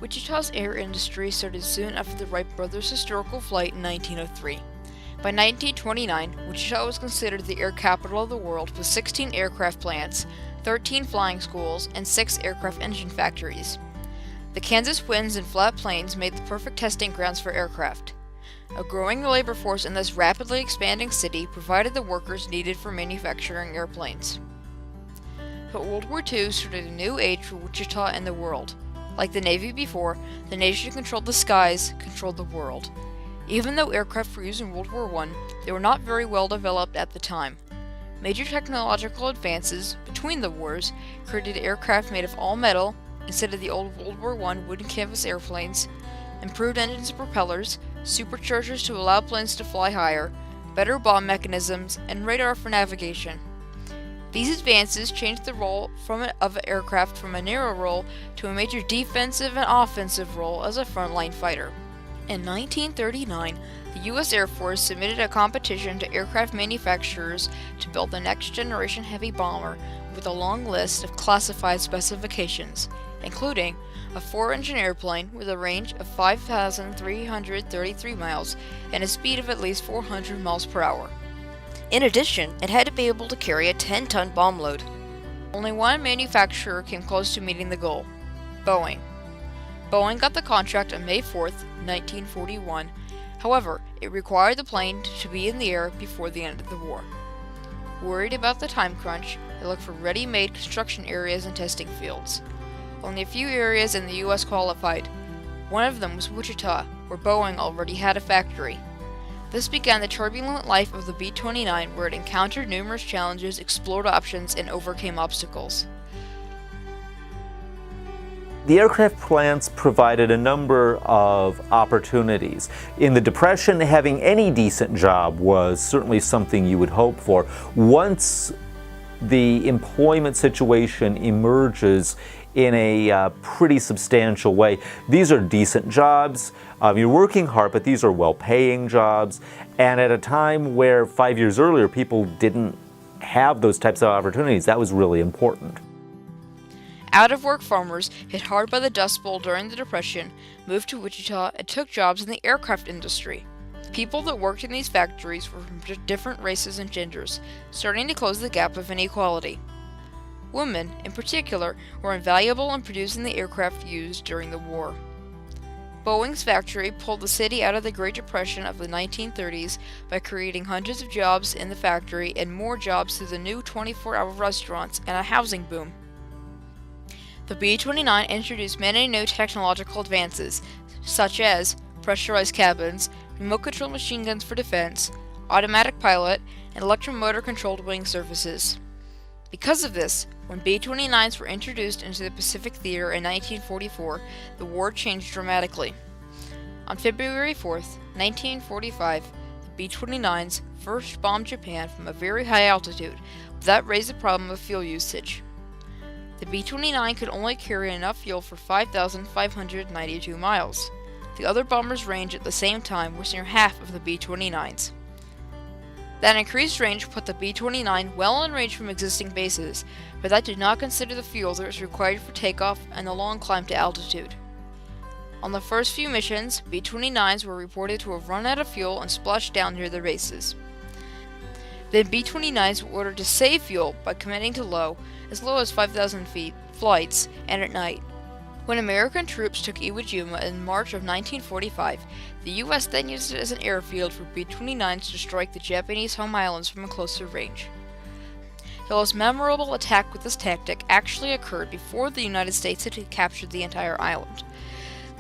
Wichita's air industry started soon after the Wright brothers' historical flight in 1903. By 1929, Wichita was considered the air capital of the world with 16 aircraft plants, 13 flying schools, and 6 aircraft engine factories. The Kansas winds and flat plains made the perfect testing grounds for aircraft. A growing labor force in this rapidly expanding city provided the workers needed for manufacturing airplanes. But World War II started a new age for Wichita and the world. Like the Navy before, the nation controlled the skies, controlled the world. Even though aircraft were used in World War I, they were not very well developed at the time. Major technological advances between the wars created aircraft made of all metal instead of the old World War I wooden canvas airplanes, improved engines and propellers, superchargers to allow planes to fly higher, better bomb mechanisms, and radar for navigation. These advances changed the role of an aircraft from a narrow role to a major defensive and offensive role as a frontline fighter. In 1939, the U.S. Air Force submitted a competition to aircraft manufacturers to build the next-generation heavy bomber with a long list of classified specifications, including a 4-engine airplane with a range of 5,333 miles and a speed of at least 400 miles per hour. In addition, it had to be able to carry a 10-ton bomb load. Only one manufacturer came close to meeting the goal: Boeing. Boeing got the contract on May 4, 1941. However, it required the plane to be in the air before the end of the war. Worried about the time crunch, they looked for ready-made construction areas and testing fields. Only a few areas in the U.S. qualified. One of them was Wichita, where Boeing already had a factory. This began the turbulent life of the B-29, where it encountered numerous challenges, explored options, and overcame obstacles. The aircraft plants provided a number of opportunities. In the Depression, having any decent job was certainly something you would hope for. Once the employment situation emerges in a pretty substantial way, these are decent jobs. You're working hard, but these are well-paying jobs. And at a time where 5 years earlier people didn't have those types of opportunities, that was really important. Out-of-work farmers, hit hard by the Dust Bowl during the Depression, moved to Wichita and took jobs in the aircraft industry. People that worked in these factories were from different races and genders, starting to close the gap of inequality. Women, in particular, were invaluable in producing the aircraft used during the war. Boeing's factory pulled the city out of the Great Depression of the 1930s by creating hundreds of jobs in the factory and more jobs through the new 24-hour restaurants and a housing boom. The B-29 introduced many new technological advances, such as pressurized cabins, remote-controlled machine guns for defense, automatic pilot, and electromotor-controlled wing surfaces. Because of this, when B-29s were introduced into the Pacific Theater in 1944, the war changed dramatically. On February 4, 1945, the B-29s first bombed Japan from a very high altitude, but that raised the problem of fuel usage. The B-29 could only carry enough fuel for 5,592 miles. The other bombers' range at the same time was near half of the B-29's. That increased range put the B-29 well in range from existing bases, but that did not consider the fuel that was required for takeoff and the long climb to altitude. On the first few missions, B-29s were reported to have run out of fuel and splashed down near their bases. Then B-29s were ordered to save fuel by committing to as low as 5,000 feet, flights, and at night. When American troops took Iwo Jima in March of 1945, the U.S. then used it as an airfield for B-29s to strike the Japanese home islands from a closer range. The most memorable attack with this tactic actually occurred before the United States had captured the entire island.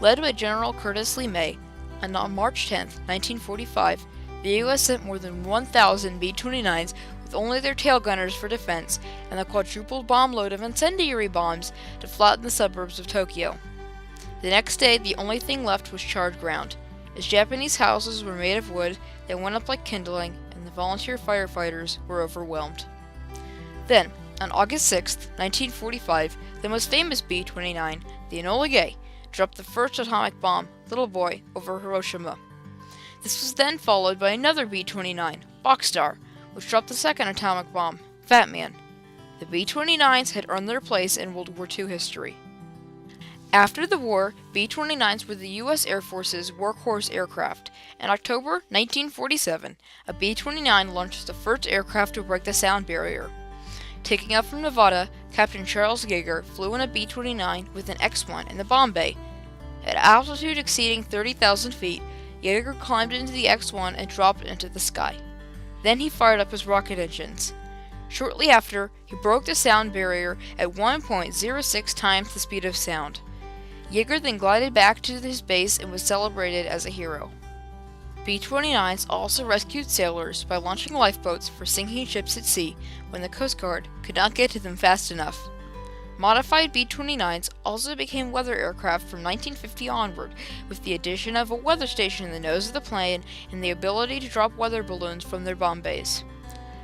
Led by General Curtis Lee May, and on March 10, 1945, the U.S. sent more than 1,000 B-29s with only their tail gunners for defense and a quadrupled bomb load of incendiary bombs to flatten the suburbs of Tokyo. The next day, the only thing left was charred ground. As Japanese houses were made of wood, they went up like kindling, and the volunteer firefighters were overwhelmed. Then, on August 6, 1945, the most famous B-29, the Enola Gay, dropped the first atomic bomb, Little Boy, over Hiroshima. This was then followed by another B-29, Bockstar, which dropped the second atomic bomb, Fat Man. The B-29s had earned their place in World War II history. After the war, B-29s were the U.S. Air Force's workhorse aircraft. In October 1947, a B-29 launched the first aircraft to break the sound barrier. Taking off from Nevada, Captain Charles Yeager flew in a B-29 with an X-1 in the bomb bay. At altitude exceeding 30,000 feet, Yeager climbed into the X-1 and dropped it into the sky. Then he fired up his rocket engines. Shortly after, he broke the sound barrier at 1.06 times the speed of sound. Yeager then glided back to his base and was celebrated as a hero. B-29s also rescued sailors by launching lifeboats for sinking ships at sea when the Coast Guard could not get to them fast enough. Modified B-29s also became weather aircraft from 1950 onward, with the addition of a weather station in the nose of the plane and the ability to drop weather balloons from their bomb bays.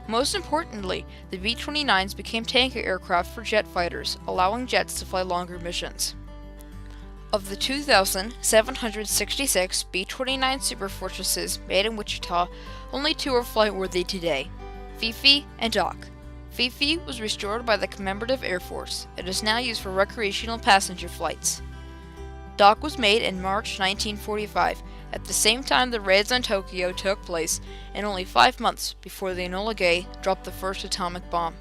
Most importantly, the B-29s became tanker aircraft for jet fighters, allowing jets to fly longer missions. Of the 2,766 B-29 Superfortresses made in Wichita, only 2 are flight-worthy today, Fifi and Doc. Fifi was restored by the Commemorative Air Force and is now used for recreational passenger flights. Doc was made in March 1945, at the same time the raids on Tokyo took place, and only 5 months before the Enola Gay dropped the first atomic bomb.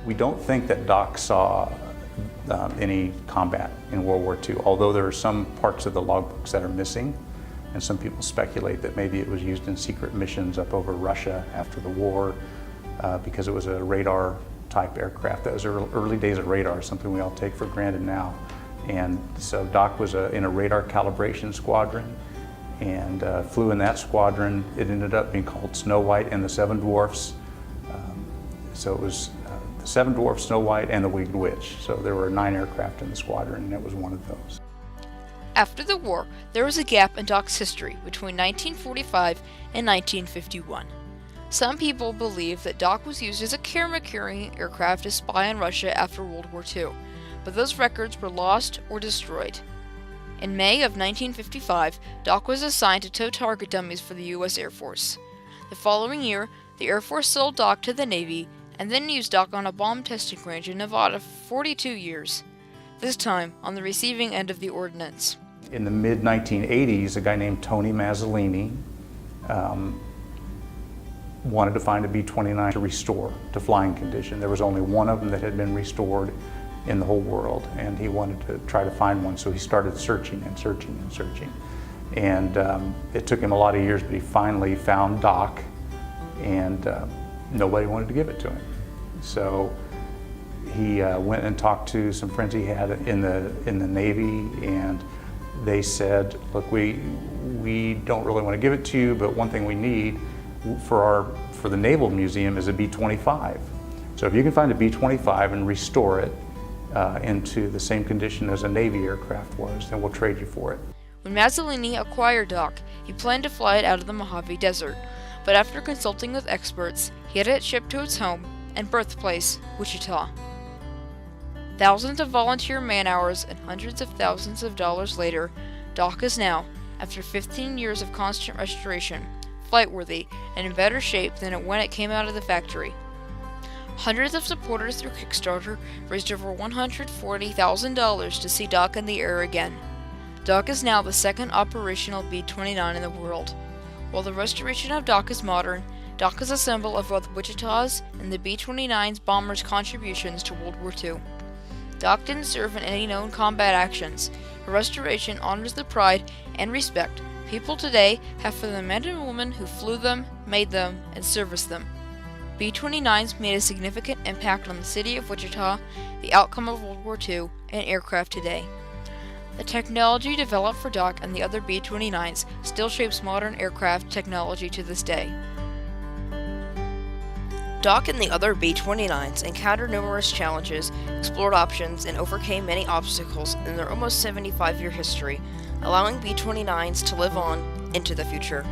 We don't think that Doc saw any combat in World War II, although there are some parts of the logbooks that are missing, and some people speculate that maybe it was used in secret missions up over Russia after the war because it was a radar type aircraft. That was early days of radar, something we all take for granted now. And so Doc was in a radar calibration squadron and flew in that squadron. It ended up being called Snow White and the Seven Dwarfs. So it was the Seven Dwarfs, Snow White, and the Winged Witch. So there were 9 aircraft in the squadron, and it was one of those. After the war, there was a gap in Doc's history between 1945 and 1951. Some people believe that Doc was used as a camera-carrying aircraft to spy on Russia after World War II, but those records were lost or destroyed. In May of 1955, Doc was assigned to tow target dummies for the U.S. Air Force. The following year, the Air Force sold Doc to the Navy and then used Doc on a bomb testing range in Nevada for 42 years, this time on the receiving end of the ordnance. In the mid-1980s, a guy named Tony Mazzolini wanted to find a B-29 to restore to flying condition. There was only one of them that had been restored in the whole world, and he wanted to try to find one, so he started searching and searching and searching. And it took him a lot of years, but he finally found Doc, and nobody wanted to give it to him. So he went and talked to some friends he had in the Navy, and they said, look, we don't really want to give it to you, but one thing we need for the Naval Museum is a B-25. So if you can find a B-25 and restore it into the same condition as a Navy aircraft was, then we'll trade you for it. When Mazzolini acquired Doc, he planned to fly it out of the Mojave Desert, but after consulting with experts, he had it shipped to its home and birthplace, Wichita. Thousands of volunteer man-hours and hundreds of thousands of dollars later, Doc is now, after 15 years of constant restoration, flight-worthy and in better shape than when it came out of the factory. Hundreds of supporters through Kickstarter raised over $140,000 to see Doc in the air again. Doc is now the second operational B-29 in the world. While the restoration of Doc is modern, Doc is a symbol of both Wichita's and the B-29's bombers' contributions to World War II. Doc didn't serve in any known combat actions. Her restoration honors the pride and respect people today have for the men and women who flew them, made them, and serviced them. B-29s made a significant impact on the city of Wichita, the outcome of World War II, and aircraft today. The technology developed for Doc and the other B-29s still shapes modern aircraft technology to this day. Doc and the other B-29s encountered numerous challenges, explored options, and overcame many obstacles in their almost 75-year history, allowing B-29s to live on into the future.